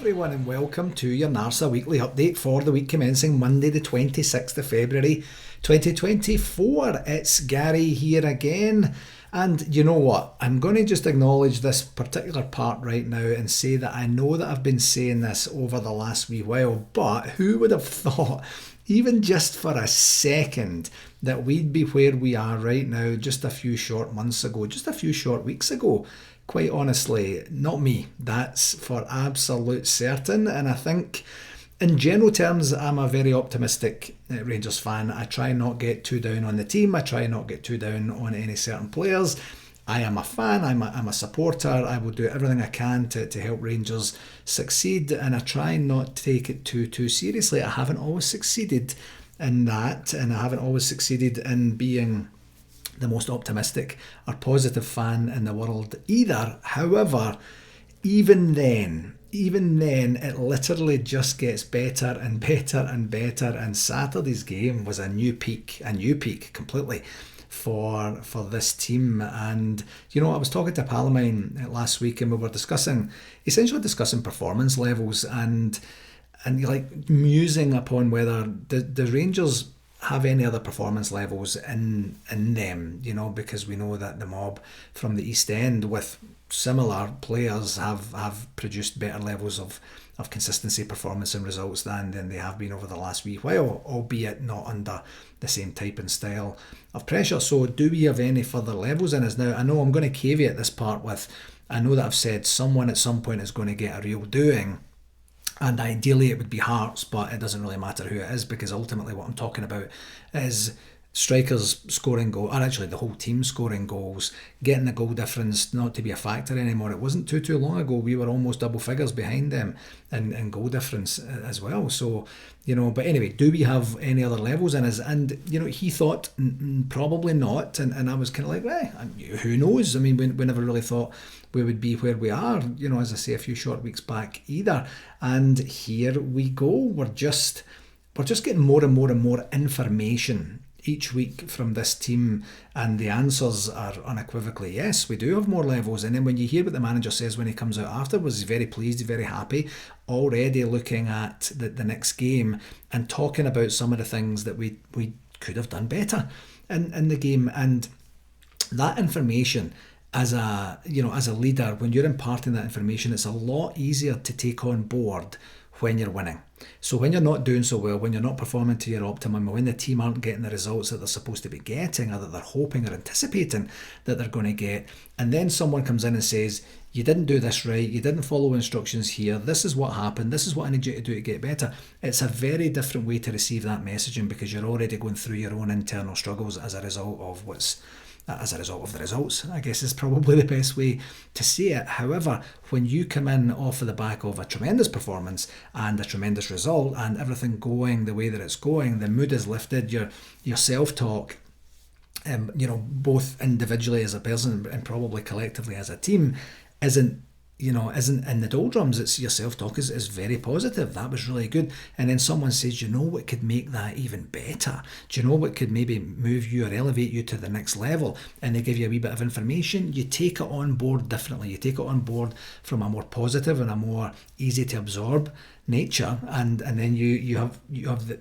everyone and welcome to your NARSA weekly update for the week commencing Monday the 26th of February 2024. It's Gary here again, and you know what, I'm going to just acknowledge this particular part right now and say that I know that I've been saying this over the last wee while, but who would have thought, even just for a second, that we'd be where we are right now just a few short months ago, just a few short weeks ago. Quite honestly, not me. That's for absolute certain. And I think in general terms, I'm a very optimistic Rangers fan. I try not get too down on the team. I try not get too down on any certain players. I am a fan. I'm a supporter. I will do everything I can to help Rangers succeed. And I try not to take it too seriously. I haven't always succeeded in that. And I haven't always succeeded in being the most optimistic or positive fan in the world either. However, even then, it literally just gets better and better and better. And Saturday's game was a new peak completely for this team. And you know, I was talking to a pal of mine last week, and we were essentially discussing performance levels and like musing upon whether the Rangers have any other performance levels in them, you know, because we know that the mob from the East End with similar players have produced better levels of consistency, performance and results than they have been over the last wee while, albeit not under the same type and style of pressure. So do we have any further levels in us now? I know I'm going to caveat this part with, I know that I've said someone at some point is going to get a real doing. And ideally it would be Hearts, but it doesn't really matter who it is, because ultimately what I'm talking about is strikers scoring goals, or actually the whole team scoring goals, getting the goal difference not to be a factor anymore. It wasn't too long ago we were almost double figures behind them in goal difference as well. So, you know, but anyway, do we have any other levels in us? And, you know, he thought probably not, and I was kind of like, who knows? I mean, we never really thought we would be where we are, you know, as I say, a few short weeks back either. And here we go. We're just getting more and more information each week from this team, and the answers are unequivocally yes, we do have more levels. And then when you hear what the manager says when he comes out afterwards, he's very pleased, he's very happy, already looking at the next game and talking about some of the things that we could have done better in the game. And that information, as a leader, when you're imparting that information, it's a lot easier to take on board when you're winning. So when you're not doing so well, when you're not performing to your optimum, when the team aren't getting the results that they're supposed to be getting, or that they're hoping or anticipating that they're going to get, and then someone comes in and says, you didn't do this right, you didn't follow instructions here, this is what happened, this is what I need you to do to get better. It's a very different way to receive that messaging, because you're already going through your own internal struggles as a result of the results, I guess is probably the best way to say it. However, when you come in off of the back of a tremendous performance and a tremendous result and everything going the way that it's going, the mood is lifted, your self-talk, you know, both individually as a person and probably collectively as a team, isn't in the doldrums. It's your self-talk is very positive. That was really good. And then someone says, you know what could make that even better? Do you know what could maybe move you or elevate you to the next level? And they give you a wee bit of information. You take it on board differently. You take it on board from a more positive and a more easy to absorb nature, and then you have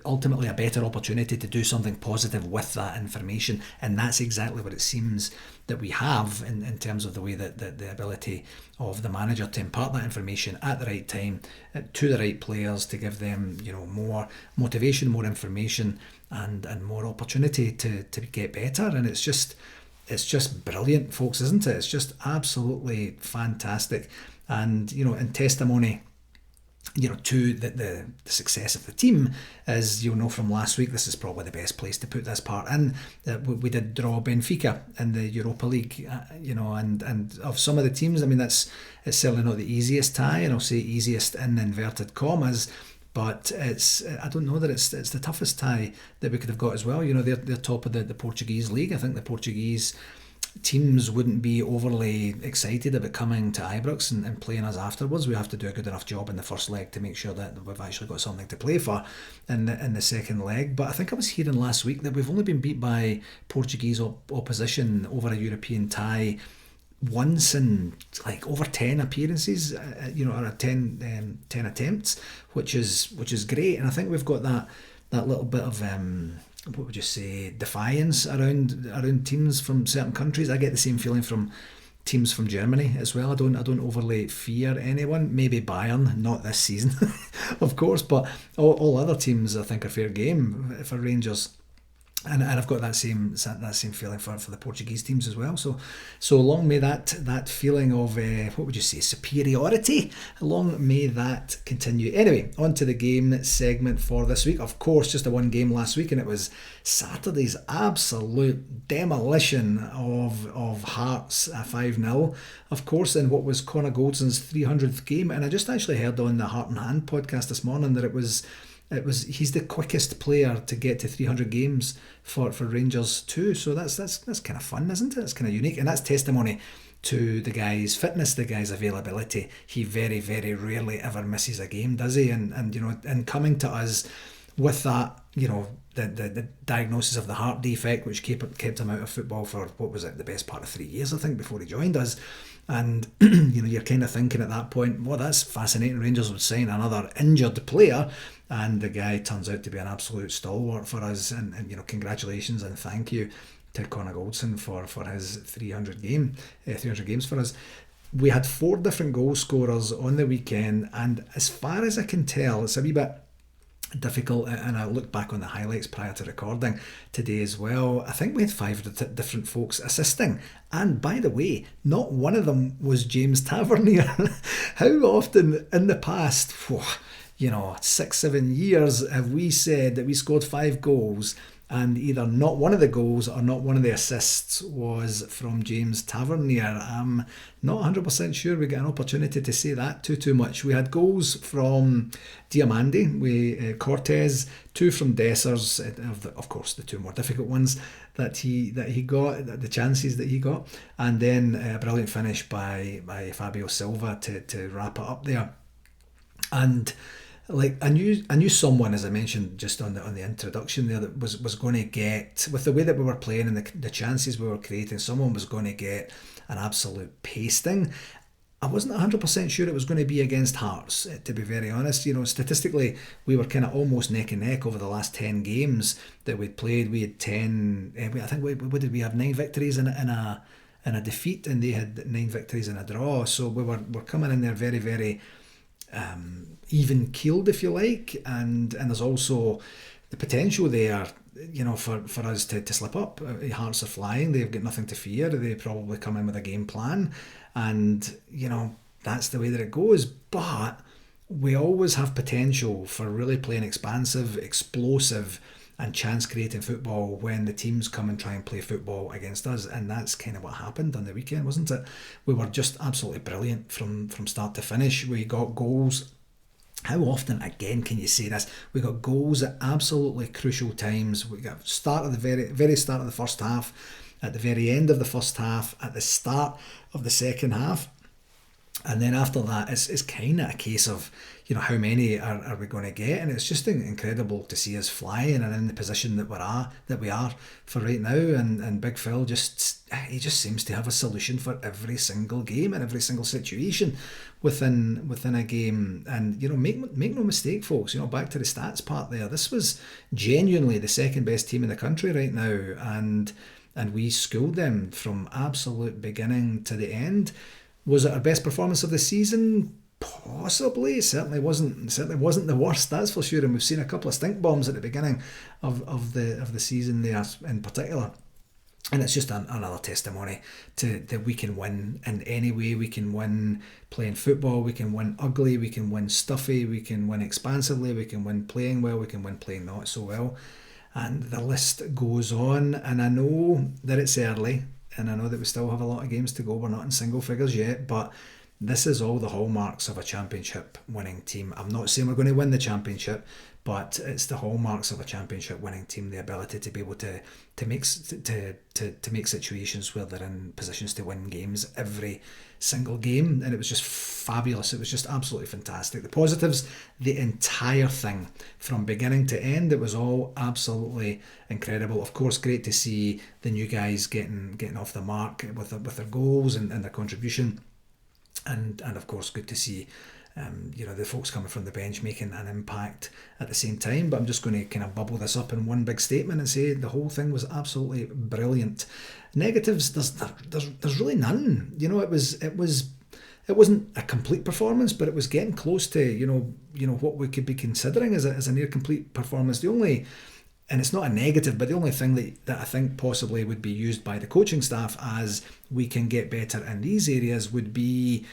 ultimately a better opportunity to do something positive with that information. And that's exactly what it seems that we have in terms of the way that the ability of the manager to impart that information at the right time to the right players, to give them, you know, more motivation, more information, and more opportunity to get better. And it's just brilliant, folks, isn't it? It's just absolutely fantastic. And, you know, in testimony, you know, to the success of the team, as you'll know from last week, this is probably the best place to put this part in. We did draw Benfica in the Europa League, you know, and of some of the teams, I mean, it's certainly not the easiest tie, and I'll say easiest in inverted commas, but I don't know that it's the toughest tie that we could have got as well. You know, they're top of the Portuguese league. I think the Portuguese teams wouldn't be overly excited about coming to Ibrox and playing us afterwards. We have to do a good enough job in the first leg to make sure that we've actually got something to play for in the second leg. But I think I was hearing last week that we've only been beat by Portuguese opposition over a European tie once in like over 10 appearances, or 10 attempts, which is great. And I think we've got that little bit of what would you say, defiance around teams from certain countries. I get the same feeling from teams from Germany as well. I don't overly fear anyone. Maybe Bayern, not this season, of course, but all other teams I think are fair game for Rangers. And I've got that same feeling for the Portuguese teams as well. So long may that feeling of what would you say, superiority, long may that continue. Anyway, on to the game segment for this week. Of course, just the one game last week, and it was Saturday's absolute demolition of Hearts 5-0. Of course, in what was Connor Goldson's 300th game, and I just actually heard on the Heart and Hand podcast this morning that it was he's the quickest player to get to 300 games for Rangers too. So that's kind of fun, isn't it? It's kind of unique, and that's testimony to the guy's fitness, the guy's availability. He very, very rarely ever misses a game, does he? And and coming to us with that, the diagnosis of the heart defect, which kept him out of football for, what was it, the best part of 3 years, I think, before he joined us. And you're kind of thinking at that point, well, that's fascinating. Rangers would sign another injured player, and the guy turns out to be an absolute stalwart for us. And congratulations and thank you to Connor Goldson for his 300 games for us. We had 4 different goal scorers on the weekend, and as far as I can tell, it's a wee bit difficult, and I looked back on the highlights prior to recording today as well. I think we had 5 different folks assisting, and by the way, not one of them was James Tavernier. How often in the past 6-7 years have we said that we scored 5 goals and either not one of the goals or not one of the assists was from James Tavernier? I'm not 100% sure we get an opportunity to say that too much. We had goals from Diamandi, Cortez, 2 from Dessers, of course the 2 more difficult ones that he got, the chances that he got, and then a brilliant finish by Fabio Silva to wrap it up there. And like I knew someone, as I mentioned just on the introduction there, that was going to get, with the way that we were playing and the chances we were creating, someone was going to get an absolute pasting. I wasn't 100% sure it was going to be against Hearts, to be very honest. Statistically, we were kind of almost neck and neck over the last 10 games that we'd played. We had 10, I think, what did we have, 9 victories in a defeat, and they had 9 victories in a draw. So we're coming in there very, very even keeled, if you like, and there's also the potential there, for us to slip up. Hearts are flying, they've got nothing to fear, they probably come in with a game plan, and that's the way that it goes. But we always have potential for really playing expansive, explosive and chance creating football when the teams come and try and play football against us, and that's kind of what happened on the weekend, wasn't it? We were just absolutely brilliant from start to finish. We got goals. How often again can you say this? We got goals at absolutely crucial times. We got start at the very start of the first half, at the very end of the first half, at the start of the second half. And then after that, it's kind of a case of, how many are we going to get? And it's just incredible to see us flying and in the position that we are for right now. And Big Phil he just seems to have a solution for every single game and every single situation within a game. And make no mistake, folks. Back to the stats part there. This was genuinely the second best team in the country right now, and we schooled them from absolute beginning to the end. Was it our best performance of the season? Possibly. It certainly wasn't the worst, that's for sure. And we've seen a couple of stink bombs at the beginning of the season there in particular. And it's just another testimony to that we can win in any way. We can win playing football, we can win ugly, we can win stuffy, we can win expansively, we can win playing well, we can win playing not so well. And the list goes on. And I know that it's early, and I know that we still have a lot of games to go. We're not in single figures yet, but this is all the hallmarks of a championship winning team. I'm not saying we're going to win the championship, but it's the hallmarks of a championship winning team, the ability to be able to make situations where they're in positions to win games every single game. And it was just fabulous. It was just absolutely fantastic. The positives, the entire thing from beginning to end, it was all absolutely incredible. Of course, great to see the new guys getting off the mark with their goals and their contribution, and of course good to see the folks coming from the bench making an impact at the same time. But I'm just going to kind of bubble this up in one big statement and say the whole thing was absolutely brilliant. Negatives, there's really none. It wasn't a complete performance, but it was getting close to what we could be considering as a near complete performance. The only, and it's not a negative, but the only thing that I think possibly would be used by the coaching staff as we can get better in these areas would be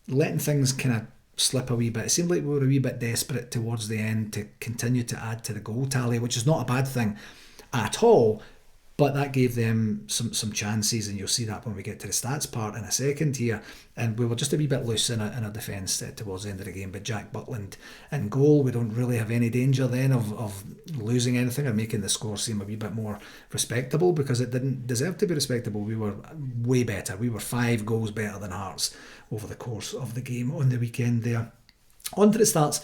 letting things kind of slip a wee bit. It seemed like we were a wee bit desperate towards the end to continue to add to the goal tally, which is not a bad thing at all, but that gave them some chances, and you'll see that when we get to the stats part in a second here. And we were just a wee bit loose in our defence towards the end of the game, but Jack Butland in goal, we don't really have any danger then of losing anything or making the score seem a wee bit more respectable, because it didn't deserve to be respectable. We were way better. We were 5 goals better than Hearts over the course of the game on the weekend there. On to the stats.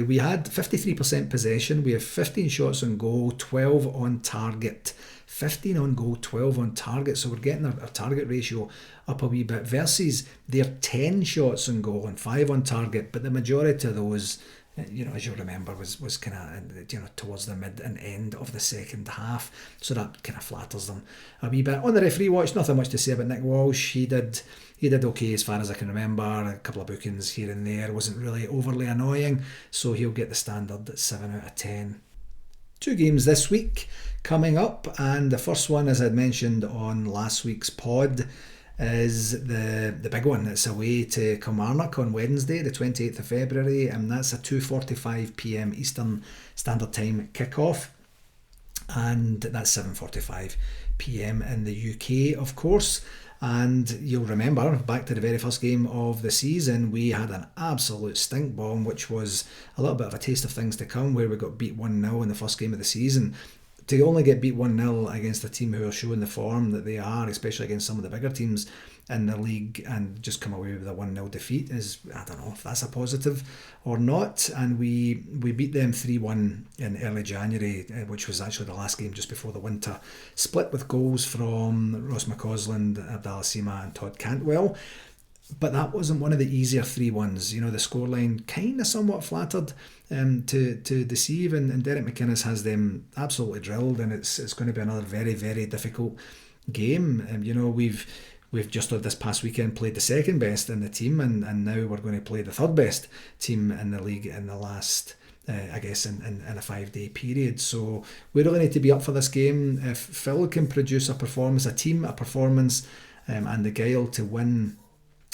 We had 53% possession. We have 15 shots on goal, 12 on target. 15 on goal, 12 on target. So we're getting our target ratio up a wee bit versus their 10 shots on goal and 5 on target. But the majority of those, as you remember, was kind of towards the mid and end of the second half. So that kind of flatters them a wee bit. On the referee watch, nothing much to say about Nick Walsh. He did okay as far as I can remember. A couple of bookings here and there. Wasn't really overly annoying. So he'll get the standard 7 out of 10. 2 games this week coming up, and the first one, as I'd mentioned on last week's pod, is the big one. It's away to Kilmarnock on Wednesday, the 28th of February, and that's a 2:45 p.m. Eastern Standard Time kickoff, and that's 7:45 p.m. in the UK, of course. And you'll remember, back to the very first game of the season, we had an absolute stink bomb, which was a little bit of a taste of things to come, where we got beat 1-0 in the first game of the season. To only get beat 1-0 against a team who are showing the form that they are, especially against some of the bigger teams in the league, and just come away with a 1-0 defeat is, I don't know if that's a positive or not. And we beat them 3-1 in early January, which was actually the last game just before the winter split, with goals from Ross McCausland, Abdallah Sima and Todd Cantwell. But that wasn't one of the easier 3-1s. The scoreline kind of somewhat flattered to deceive, and Derek McInnes has them absolutely drilled, and it's going to be another very, very difficult game. We've just this past weekend played the second best in the team, and now we're going to play the third best team in the league in the last, in a 5-day period. So we really need to be up for this game. If Phil can produce a performance, and the guile to win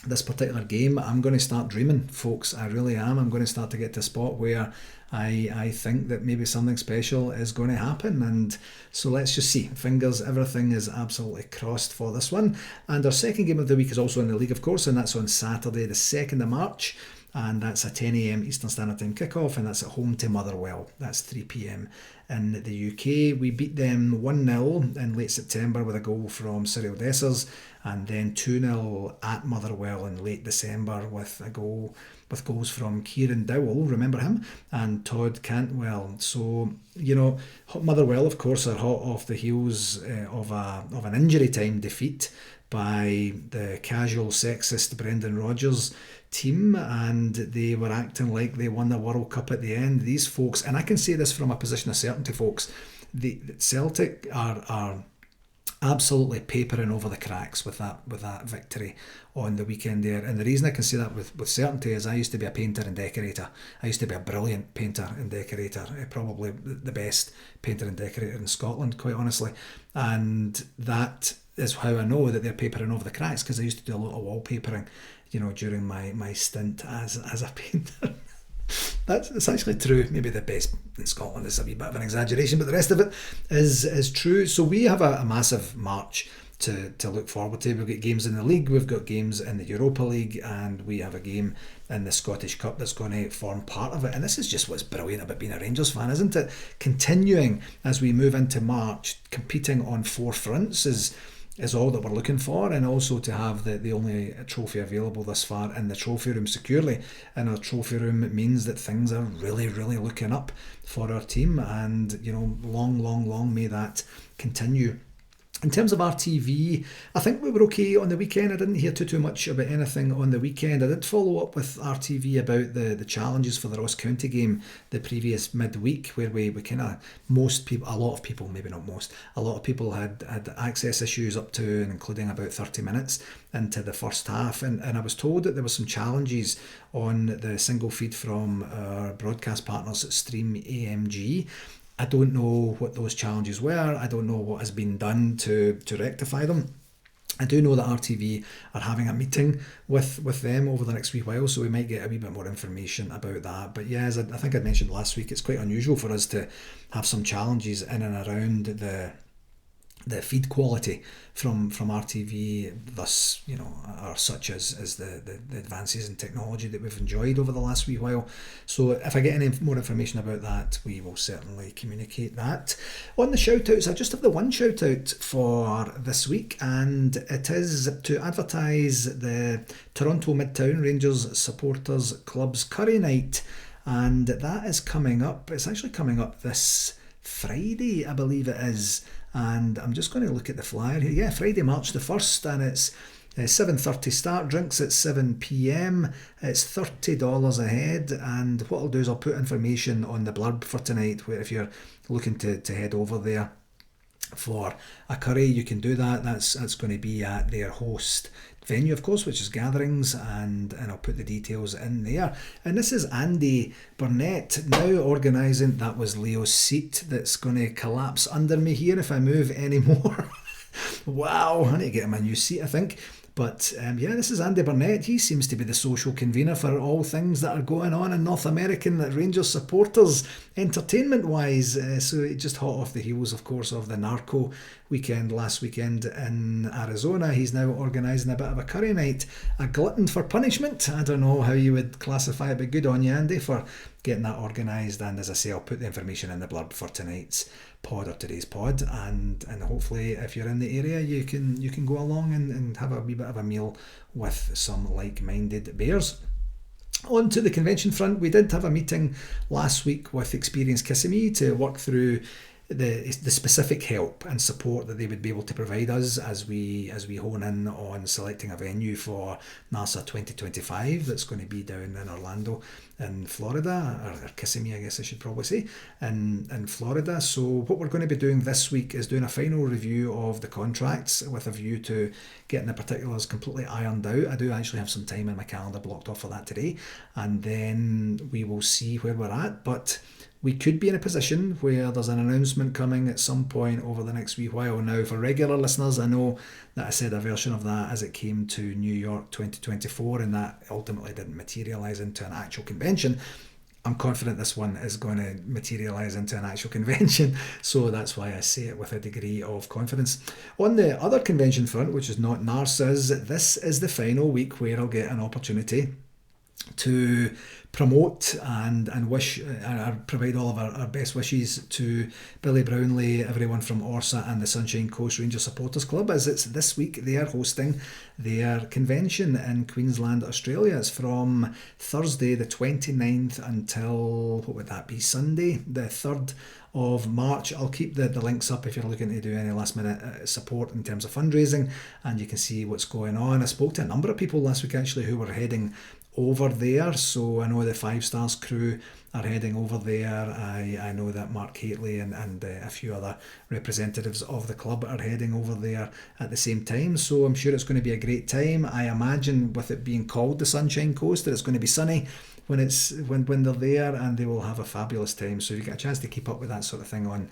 this particular game, I'm going to start dreaming, folks. I really am. I'm going to start to get to a spot where I think that maybe something special is going to happen. And so let's just see. Fingers, everything is absolutely crossed for this one. And our second game of the week is also in the league, of course, and that's on Saturday the 2nd of March. And that's a 10 a.m. Eastern Standard Time kickoff, and that's at home to Motherwell. That's 3 p.m. in the UK. We beat them 1-0 in late September with a goal from Cyril Dessers, and then 2-0 at Motherwell in late December with goals from Kieran Dowell, remember him, and Todd Cantwell. So, Motherwell, of course, are hot off the heels of an injury time defeat by the casual sexist Brendan Rodgers team, and they were acting like they won the World Cup at the end. These folks, and I can say this from a position of certainty, folks, the Celtic are absolutely papering over the cracks with that victory on the weekend there. And the reason I can say that with certainty is I used to be a painter and decorator. I used to be a brilliant painter and decorator, probably the best painter and decorator in Scotland, quite honestly. And that is how I know that they're papering over the cracks, because I used to do a lot of wallpapering, during my stint as a painter. It's actually true. Maybe the best in Scotland is a wee bit of an exaggeration, but the rest of it is true. So we have a massive March to look forward to. We've got games in the league, we've got games in the Europa League, and we have a game in the Scottish Cup that's going to form part of it. And this is just what's brilliant about being a Rangers fan, isn't it? Continuing as we move into March, competing on 4 fronts is is all that we're looking for, and also to have the only trophy available thus far in the trophy room securely in our trophy room means that things are really, really looking up for our team, and long may that continue. In terms of RTV, I think we were okay on the weekend. I didn't hear too much about anything on the weekend. I did follow up with RTV about the challenges for the Ross County game the previous midweek, where we kind of, a lot of people had access issues up to and including about 30 minutes into the first half. And I was told that there were some challenges on the single feed from our broadcast partners at Stream AMG. I don't know what those challenges were. I don't know what has been done to rectify them. I do know that RTV are having a meeting with them over the next wee while, so we might get a wee bit more information about that. But yeah, as I think I mentioned last week, it's quite unusual for us to have some challenges in and around the feed quality from RTV, thus, are such as the advances in technology that we've enjoyed over the last wee while. So if I get any more information about that, we will certainly communicate that. On the shout outs, I just have the one shout out for this week, and it is to advertise the Toronto Midtown Rangers Supporters Club's Curry Night, and that is coming up. It's actually coming up this Friday, I believe it is. And I'm just going to look at the flyer here. Yeah, Friday, March the 1st, and it's 7:30 start, drinks at 7 p.m. It's $30 a head, and what I'll do is I'll put information on the blurb for tonight, where if you're looking to head over there for a curry, you can do that. That's going to be at their host venue, of course, which is Gatherings, and I'll put the details in there. And this is Andy Burnett now organising. That was Leo's seat that's going to collapse under me here if I move anymore. Wow, I need to get him a new seat, I think. But yeah, this is Andy Burnett. He seems to be the social convener for all things that are going on in North American Rangers supporters, entertainment-wise. So just hot off the heels, of course, of the Narco weekend last weekend in Arizona. He's now organising a bit of a curry night, a glutton for punishment. I don't know how you would classify it, but good on you, Andy, for getting that organised. And as I say, I'll put the information in the blurb for tonight's pod or today's pod, and hopefully if you're in the area you can go along and have a wee bit of a meal with some like-minded bears. On to the convention front, we did have a meeting last week with Experience Kissimmee to work through the specific help and support that they would be able to provide us as we hone in on selecting a venue for NARSA 2025 that's going to be down in Orlando in Florida, or Kissimmee I guess I should probably say, in Florida. So what we're going to be doing this week is doing a final review of the contracts with a view to getting the particulars completely ironed out. I do actually have some time in my calendar blocked off for that today, and then we will see where we're at. But we could be in a position where there's an announcement coming at some point over the next wee while. Now, for regular listeners, I know that I said a version of that as it came to New York 2024, and that ultimately didn't materialise into an actual convention. I'm confident this one is going to materialise into an actual convention, so that's why I say it with a degree of confidence. On the other convention front, which is not NARSA's, this is the final week where I'll get an opportunity to promote and wish provide all of our best wishes to Billy Brownlee, everyone from ORSA and the Sunshine Coast Ranger Supporters Club, as it's this week they are hosting their convention in Queensland, Australia. It's from Thursday the 29th until, what would that be, Sunday the 3rd of March. I'll keep the links up if you're looking to do any last minute support in terms of fundraising, and you can see what's going on. I spoke to a number of people last week actually who were heading over there, so I know the Five Stars crew are heading over there. I know that Mark Haitley and a few other representatives of the club are heading over there at the same time, so I'm sure it's going to be a great time. I imagine with it being called the Sunshine Coast that it's going to be sunny when they're there, and they will have a fabulous time. So if you get a chance to keep up with that sort of thing on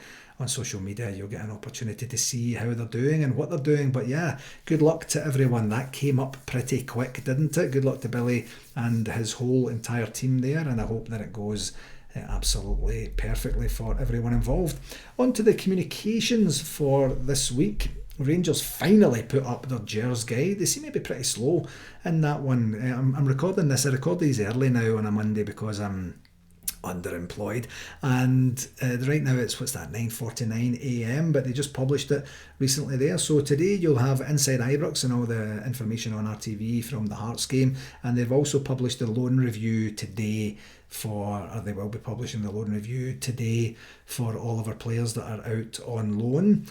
social media, you'll get an opportunity to see how they're doing and what they're doing. But yeah, good luck to everyone. That came up pretty quick, didn't it? Good luck to Billy and his whole entire team there, and I hope that it goes absolutely perfectly for everyone involved. On to the communications for this week. Rangers finally put up their Gers guide. They seem to be pretty slow in that one. I'm recording this. I record these early now on a Monday because I'm underemployed, and right now it's 9:49 a.m, but they just published it recently there. So today you'll have Inside Ibrox and all the information on RTV from the Hearts game, and they've also published the loan review today they will be publishing the loan review today for all of our players that are out on loan.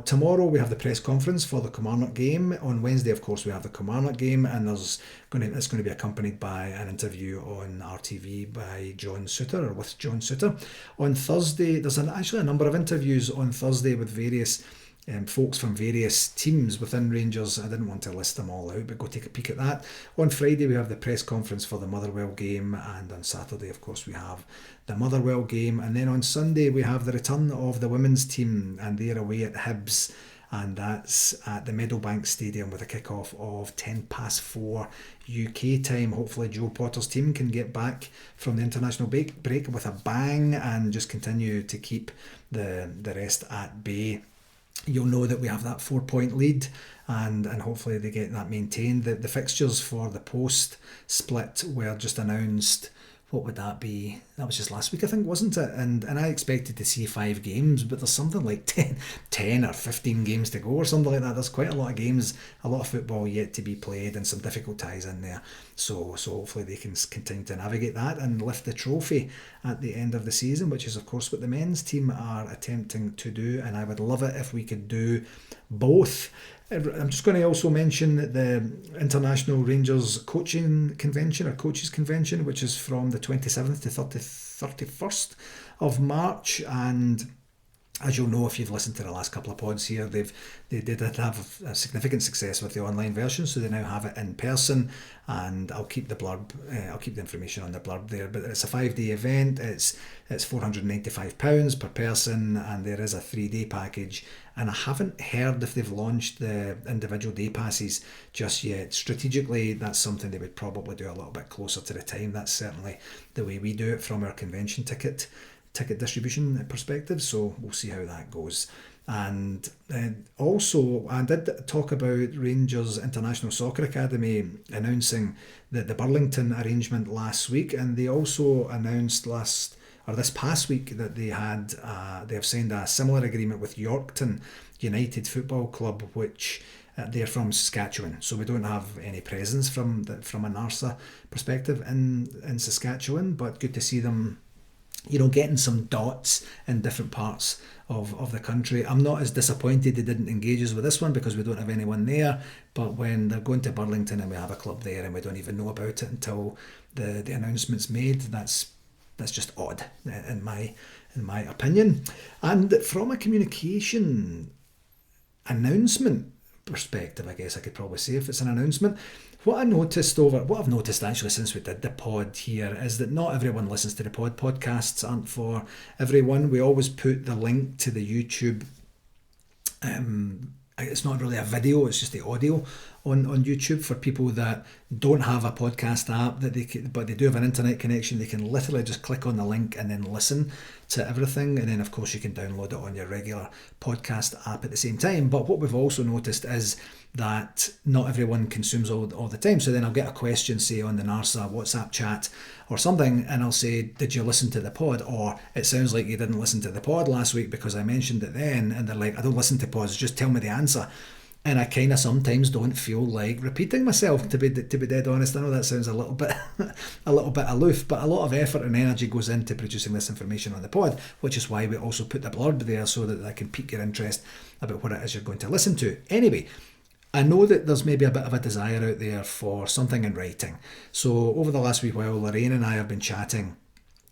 Tomorrow we have the press conference for the Kilmarnock game. On Wednesday, of course, we have the Kilmarnock game, and it's going to be accompanied by an interview on RTV by John Suter, or with John Suter. On Thursday, there's actually a number of interviews on Thursday with various folks from various teams within Rangers. I didn't want to list them all out, but go take a peek at that. On Friday we have the press conference for the Motherwell game, and on Saturday of course we have the Motherwell game, and then on Sunday we have the return of the women's team, and they're away at Hibs, and that's at the Meadowbank Stadium with a kick-off of 4:10 UK time. Hopefully Joe Potter's team can get back from the international break with a bang and just continue to keep the rest at bay. You'll know that we have that 4-point lead, and hopefully they get that maintained. The fixtures for the post split were just announced. What would that be? That was just last week, I think, wasn't it? And I expected to see 5 games, but there's something like 10 or 15 games to go or something like that. There's quite a lot of games, a lot of football yet to be played, and some difficult ties in there. So hopefully they can continue to navigate that and lift the trophy at the end of the season, which is of course what the men's team are attempting to do, and I would love it if we could do both. I'm just going to also mention the International Rangers Coaching Convention, or Coaches Convention, which is from the 27th to 31st of March, and as you'll know if you've listened to the last couple of pods here, they did have a significant success with the online version, so they now have it in person, and I'll keep the blurb, I'll keep the information on the blurb there. But it's a 5-day event. It's £495 per person, and there is a 3-day package. And I haven't heard if they've launched the individual day passes just yet. Strategically, that's something they would probably do a little bit closer to the time. That's certainly the way we do it from our convention ticket distribution perspective, so we'll see how that goes. And also I did talk about Rangers International Soccer Academy announcing the Burlington arrangement last week, and they also announced this past week that they have signed a similar agreement with Yorkston United Football Club, which they're from Saskatchewan, so we don't have any presence from a NARSA perspective in Saskatchewan, but good to see them getting some dots in different parts of the country. I'm not as disappointed they didn't engage us with this one because we don't have anyone there, but when they're going to Burlington and we have a club there and we don't even know about it until the announcement's made, that's just odd in my opinion. And from a communication announcement perspective, I guess I could probably say, if it's an announcement, what I've noticed actually since we did the pod here is that not everyone listens to the pod. Podcasts aren't for everyone. We always put the link to the YouTube. It's not really a video, it's just the audio on YouTube for people that don't have a podcast app but they do have an internet connection. They can literally just click on the link and then listen to everything, and then of course you can download it on your regular podcast app at the same time. But what we've also noticed is that not everyone consumes all the time. So then I'll get a question, say on the NARSA WhatsApp chat or something, and I'll say, did you listen to the pod? Or it sounds like you didn't listen to the pod last week because I mentioned it then. And they're like, I don't listen to pods, just tell me the answer. And I kind of sometimes don't feel like repeating myself, to be dead honest. I know that sounds a little bit aloof, but a lot of effort and energy goes into producing this information on the pod, which is why we also put the blurb there so that I can pique your interest about what it is you're going to listen to. Anyway, I know that there's maybe a bit of a desire out there for something in writing. So over the last wee while, Lorraine and I have been chatting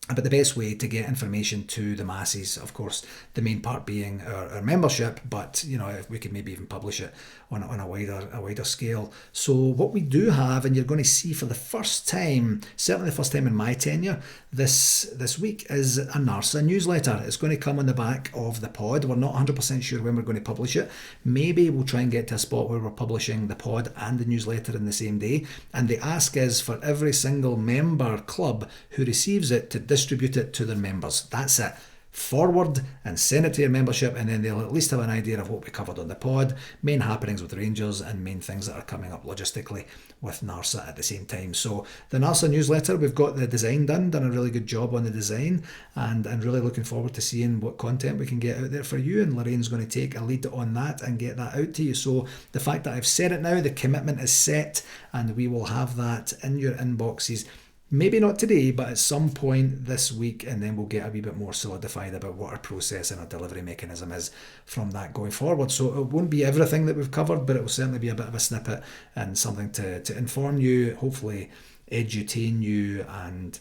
about the best way to get information to the masses. Of course, the main part being our membership, but if we could maybe even publish it on a wider scale. So what we do have, and you're going to see for the first time, certainly the first time in my tenure, this week, is a NARSA newsletter. It's going to come on the back of the pod. We're not 100% sure when we're going to publish it. Maybe we'll try and get to a spot where we're publishing the pod and the newsletter in the same day. And the ask is for every single member club who receives it to distribute it to their members. That's it. forward and send it to your membership, and then they'll at least have an idea of what we covered on the pod, main happenings with Rangers, and main things that are coming up logistically with NARSA at the same time. So the NARSA newsletter, we've got the design done a really good job on the design, and really looking forward to seeing what content we can get out there for you, and Lorraine's going to take a lead on that and get that out to you. So the fact that I've said it now, the commitment is set, and we will have that in your inboxes. Maybe not today, but at some point this week, and then we'll get a wee bit more solidified about what our process and our delivery mechanism is from that going forward. So it won't be everything that we've covered, but it will certainly be a bit of a snippet and something to inform you, hopefully edutain you and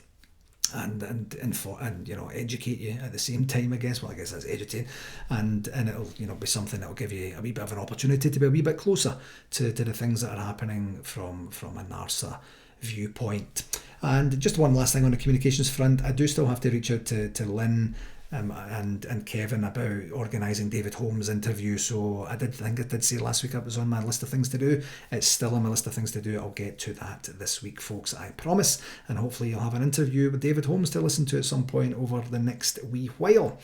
educate you at the same time, I guess. Well, I guess that's edutain, and it'll be something that'll give you a wee bit of an opportunity to be a wee bit closer to the things that are happening from a NARSA viewpoint. And just one last thing on the communications front, I do still have to reach out to Lynn and Kevin about organising David Holmes' interview. So I did say last week it was on my list of things to do. It's still on my list of things to do. I'll get to that this week, folks, I promise. And hopefully you'll have an interview with David Holmes to listen to at some point over the next wee while.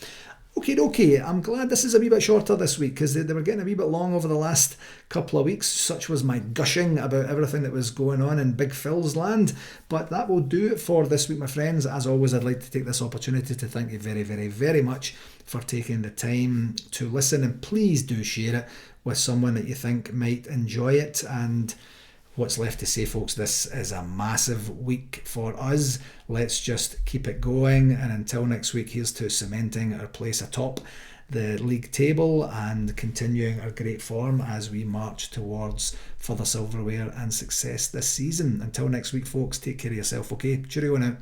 Okay, I'm glad this is a wee bit shorter this week, because they were getting a wee bit long over the last couple of weeks. Such was my gushing about everything that was going on in Big Phil's land. But that will do it for this week, my friends. As always, I'd like to take this opportunity to thank you very, very, very much for taking the time to listen. And please do share it with someone that you think might enjoy it. And what's left to say, folks, this is a massive week for us. Let's just keep it going, and until next week, here's to cementing our place atop the league table and continuing our great form as we march towards further silverware and success this season. Until next week, folks, take care of yourself, okay? Cheerio now.